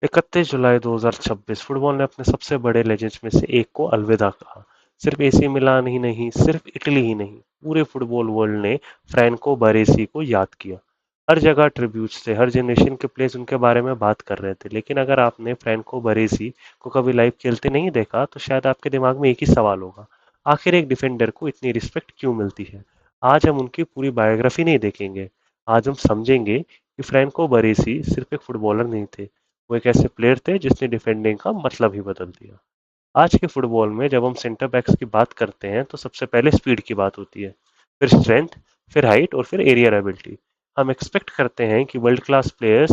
31 जुलाई 2026 football ने अपने सबसे बड़े लेजेंड्स में से एक को अलविदा कहा। सिर्फ एसी मिलान ही नहीं, सिर्फ इटली ही नहीं, पूरे फुटबॉल वर्ल्ड ने फ्रैंको बारेसी को याद किया। हर जगह ट्रिब्यूट्स थे, हर जनरेशन के प्लेयर्स उनके बारे में बात कर रहे थे। लेकिन अगर आपने फ्रैंको बारेसी को कभी लाइव खेलते नहीं देखा, तो शायद आपके दिमाग में एक ही सवाल होगा, आखिर एक डिफेंडर को इतनी रिस्पेक्ट क्यों मिलती है। आज हम उनकी पूरी बायोग्राफी नहीं देखेंगे। आज हम समझेंगे कि फ्रैंको बारेसी सिर्फ एक फुटबॉलर नहीं थे, वो एक ऐसे प्लेयर थे जिसने डिफेंडिंग का मतलब ही बदल दिया। आज के फुटबॉल में जब हम सेंटर बैक्स की बात करते हैं तो सबसे पहले स्पीड की बात होती है, फिर स्ट्रेंथ, फिर हाइट और फिर एरियर एबिलिटी। हम एक्सपेक्ट करते हैं कि वर्ल्ड क्लास प्लेयर्स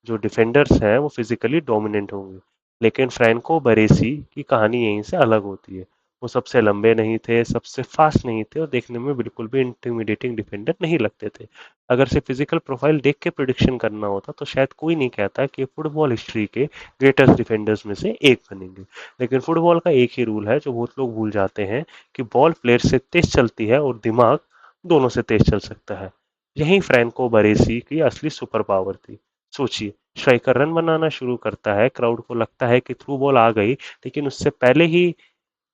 जो डिफेंडर्स हैं वो फिजिकली डोमिनेंट होंगे, लेकिन फ्रैंको बरेसी की कहानी यहीं से अलग होती है। वो सबसे लंबे नहीं थे, सबसे फास्ट नहीं थे और देखने में बिल्कुल भी इंटिमिडेटिंग डिफेंडर नहीं लगते थे। अगर से फिजिकल प्रोफाइल देख के प्रिडिक्शन करना होता तो शायद कोई नहीं कहता कि फुटबॉल हिस्ट्री के ग्रेटेस्ट डिफेंडर्स में से एक बनेंगे। लेकिन फुटबॉल का एक ही रूल है जो बहुत लोग भूल जाते हैं, कि बॉल प्लेयर से तेज चलती है और दिमाग दोनों से तेज चल सकता है। यही फ्रैंको बरेसी की असली सुपर पावर थी। सोचिए, स्ट्राइकर रन बनाना शुरू करता है, क्राउड को लगता है कि थ्रू बॉल आ गई, लेकिन उससे पहले ही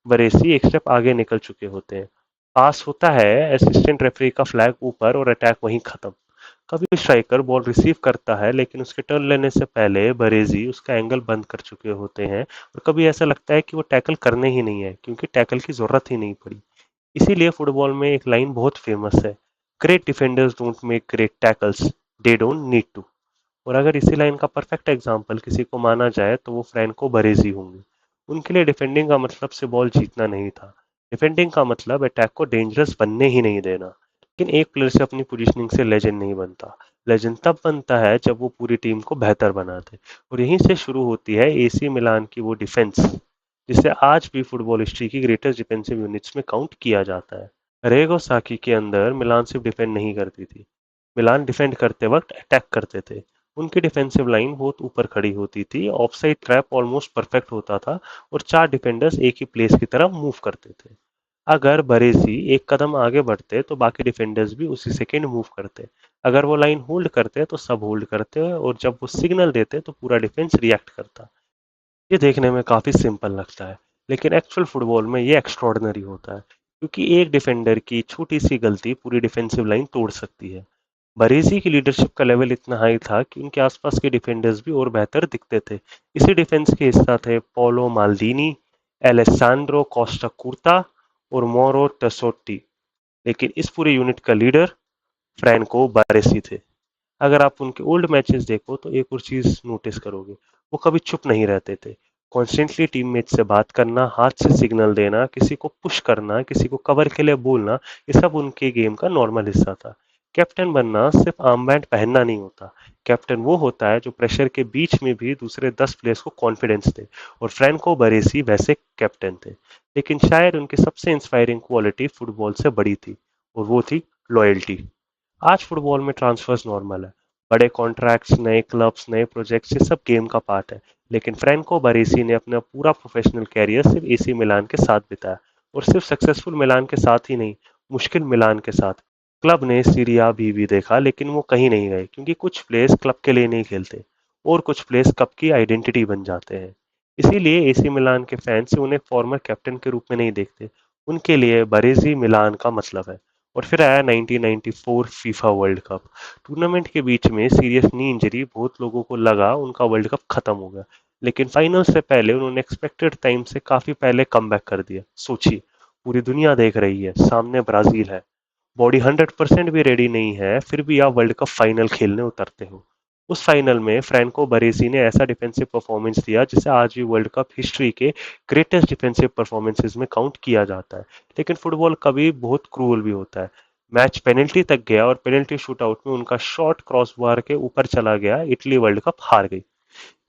बरेसी एक स्टेप आगे निकल चुके होते हैं। पास होता है, असिस्टेंट रेफरी का फ्लैग ऊपर और अटैक वहीं खत्म। कभी स्ट्राइकर बॉल रिसीव करता है, लेकिन उसके टर्न लेने से पहले बरेजी उसका एंगल बंद कर चुके होते हैं और कभी ऐसा लगता है कि वो टैकल करने ही नहीं है, क्योंकि टैकल की जरूरत ही नहीं पड़ी। इसीलिए फुटबॉल में एक लाइन बहुत फेमस है, great defenders don't make great tackles, they don't need to. और अगर इसी लाइन का परफेक्ट एग्जाम्पल किसी को माना जाए तो वो फ्रैंको बरेजी होंगे। उनके लिए डिफेंडिंग का मतलब से बॉल जीतना नहीं था, डिफेंडिंग का मतलब अटैक को डेंजरस बनने ही नहीं देना। लेकिन एक प्लेयर से अपनी पोजीशनिंग से लेजेंड नहीं बनता। लेजेंड तब बनता है जब वो पूरी टीम को बेहतर बनाते। और यहीं से शुरू होती है एसी मिलान की वो डिफेंस, जिसे आज भी फुटबॉल हिस्ट्री की ग्रेटेस्ट डिफेंसिव यूनिट्स में काउंट किया जाता है। रेगो साकी के अंदर मिलान सिर्फ डिफेंड नहीं करती थी, मिलान डिफेंड करते वक्त अटैक करते थे। उनकी डिफेंसिव लाइन बहुत ऊपर खड़ी होती थी, ऑफसाइड ट्रैप ऑलमोस्ट परफेक्ट होता था और चार डिफेंडर्स एक ही प्लेस की तरफ मूव करते थे। अगर बरेसी एक कदम आगे बढ़ते तो बाकी डिफेंडर्स भी उसी सेकंड मूव करते। अगर वो लाइन होल्ड करते तो सब होल्ड करते और जब वो सिग्नल देते तो पूरा डिफेंस रिएक्ट करता। ये देखने में काफी सिंपल लगता है, लेकिन एक्चुअल फुटबॉल में ये एक्स्ट्रॉर्डनरी होता है, क्योंकि एक डिफेंडर की छोटी सी गलती पूरी डिफेंसिव लाइन तोड़ सकती है। बरेसी की लीडरशिप का लेवल इतना हाई था कि उनके आसपास के डिफेंडर्स भी और बेहतर दिखते थे। इसी डिफेंस के हिस्सा थे पोलो माल्दीनी, एलेसांड्रो कोस्टा कुर्ता और मोरो टसोट्टी। लेकिन इस पूरे यूनिट का लीडर फ्रैंको बारेसी थे। अगर आप उनके ओल्ड मैचेस देखो तो एक और चीज नोटिस करोगे, वो कभी चुप नहीं रहते थे। कॉन्स्टेंटली टीममेट से बात करना, हाथ से सिग्नल देना, किसी को पुश करना, किसी को कवर के लिए बोलना, ये सब उनके गेम का नॉर्मल हिस्सा था। कैप्टन बनना सिर्फ आर्मबैंड पहनना नहीं होता। कैप्टन वो होता है जो प्रेशर के बीच में भी दूसरे 10 प्लेयर्स को कॉन्फिडेंस दे, और फ्रैंको बरेसी वैसे कैप्टन थे। लेकिन शायद उनकी सबसे इंस्पायरिंग क्वालिटी फुटबॉल से बड़ी थी, और वो थी लॉयल्टी। आज फुटबॉल में ट्रांसफर्स नॉर्मल है, बड़े कॉन्ट्रैक्ट्स, नए क्लब्स, नए प्रोजेक्ट्स, ये सब गेम का पार्ट है। लेकिन फ्रैंको बरेसी ने अपना पूरा प्रोफेशनल कैरियर सिर्फ एसी मिलान के साथ बिताया, और सिर्फ सक्सेसफुल मिलान के साथ ही नहीं, मुश्किल मिलान के साथ। क्लब ने सीरिया भी देखा, लेकिन वो कहीं नहीं गए, क्योंकि कुछ प्लेयर्स क्लब के लिए नहीं खेलते और कुछ प्लेयर्स क्लब की आइडेंटिटी बन जाते हैं। इसीलिए एसी मिलान के फैंस उन्हें फॉर्मर कैप्टन के रूप में नहीं देखते, उनके लिए बरेजी मिलान का मतलब है। और फिर आया 1994 फीफा वर्ल्ड कप। टूर्नामेंट के बीच में सीरियस नी इंजरी, बहुत लोगों को लगा उनका वर्ल्ड कप खत्म हो गया, लेकिन फाइनल से पहले उन्होंने एक्सपेक्टेड टाइम से काफी पहले कमबैक कर दिया। सोचिए, पूरी दुनिया देख रही है, सामने ब्राजील है, बॉडी 100% भी रेडी नहीं है, फिर भी आप वर्ल्ड कप फाइनल खेलने उतरते हो। उस फाइनल में फ्रैंको बरेसी ने ऐसा डिफेंसिव परफॉर्मेंस दिया जिसे आज भी वर्ल्ड कप हिस्ट्री के ग्रेटेस्ट डिफेंसिव परफॉर्मेंसेस में काउंट किया जाता है। लेकिन फुटबॉल कभी बहुत क्रूअल भी होता है। मैच पेनल्टी तक गया और पेनल्टी शूटआउट में उनका शॉट क्रॉस बार के ऊपर चला गया, इटली वर्ल्ड कप हार गई।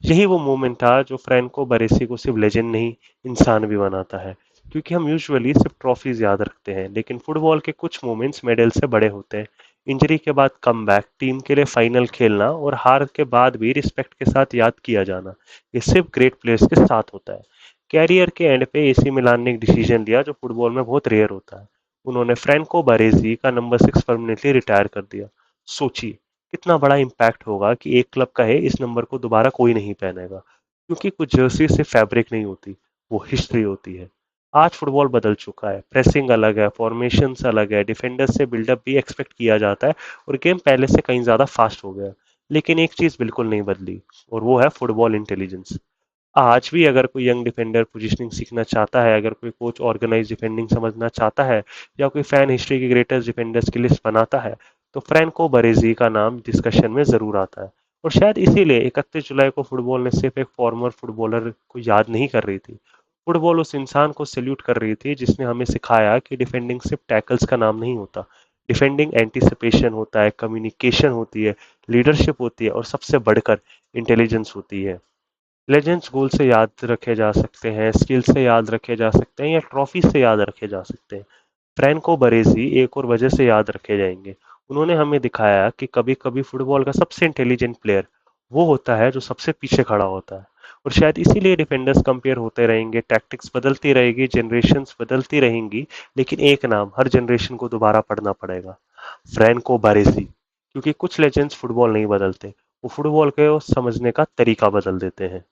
यही वो मोमेंट था जो फ्रैंको बरेसी को सिर्फ लेजेंड नहीं, इंसान भी बनाता है। क्योंकि हम यूजुअली सिर्फ ट्रॉफीज याद रखते हैं, लेकिन फुटबॉल के कुछ मोमेंट्स मेडल से बड़े होते हैं। इंजरी के बाद कमबैक, टीम के लिए फाइनल खेलना और हार के बाद भी रिस्पेक्ट के साथ याद किया जाना, ये सिर्फ ग्रेट प्लेयर्स के साथ होता है। कैरियर के एंड पे एसी मिलान ने एक डिसीजन लिया जो फुटबॉल में बहुत रेयर होता है। उन्होंने फ्रैंको बरेसी का नंबर 6 परमानेंटली रिटायर कर दिया। सोचिए, इतना बड़ा इम्पैक्ट होगा कि एक क्लब कहे इस नंबर को दोबारा कोई नहीं पहनेगा, क्योंकि कुछ जर्सी से फैब्रिक नहीं होती, वो हिस्ट्री होती है। आज फुटबॉल बदल चुका है, प्रेसिंग अलग है, फॉर्मेशंस अलग है, डिफेंडर्स से बिल्डअप भी एक्सपेक्ट किया जाता है और गेम पहले से कहीं ज्यादा फास्ट हो गया है। लेकिन एक चीज बिल्कुल नहीं बदली और वो है फुटबॉल इंटेलिजेंस। आज भी अगर कोई यंग डिफेंडर पोजीशनिंग सीखना चाहता है, अगर कोई कोच ऑर्गेनाइज डिफेंडिंग समझना चाहता है या कोई फैन हिस्ट्री के ग्रेटेस्ट डिफेंडर्स की लिस्ट बनाता है, तो फ्रैंको बरेजी का नाम डिस्कशन में जरूर आता है। और शायद इसीलिए 31 जुलाई को फुटबॉल ने सिर्फ एक फॉर्मर फुटबॉलर को याद नहीं कर रही थी, फुटबॉल उस इंसान को सैल्यूट कर रही थी जिसने हमें सिखाया कि डिफेंडिंग सिर्फ टैकल्स का नाम नहीं होता। डिफेंडिंग एंटीसिपेशन होता है, कम्युनिकेशन होती है, लीडरशिप होती है और सबसे बढ़कर इंटेलिजेंस होती है। लेजेंड्स गोल से याद रखे जा सकते हैं, स्किल से याद रखे जा सकते हैं या ट्रॉफी से याद रखे जा सकते हैं। फ्रैंको बरेसी एक और वजह से याद रखे जाएंगे। उन्होंने हमें दिखाया कि कभी-कभी फुटबॉल का सबसे इंटेलिजेंट प्लेयर वो होता है जो सबसे पीछे खड़ा होता है। और शायद इसीलिए डिफेंडर्स कंपेयर होते रहेंगे, टैक्टिक्स बदलती रहेगी, जनरेशन्स बदलती रहेंगी, लेकिन एक नाम हर जनरेशन को दोबारा पढ़ना पड़ेगा, फ्रैंको बरेसी। क्योंकि कुछ लेजेंड्स फुटबॉल नहीं बदलते, वो फुटबॉल को समझने का तरीका बदल देते हैं।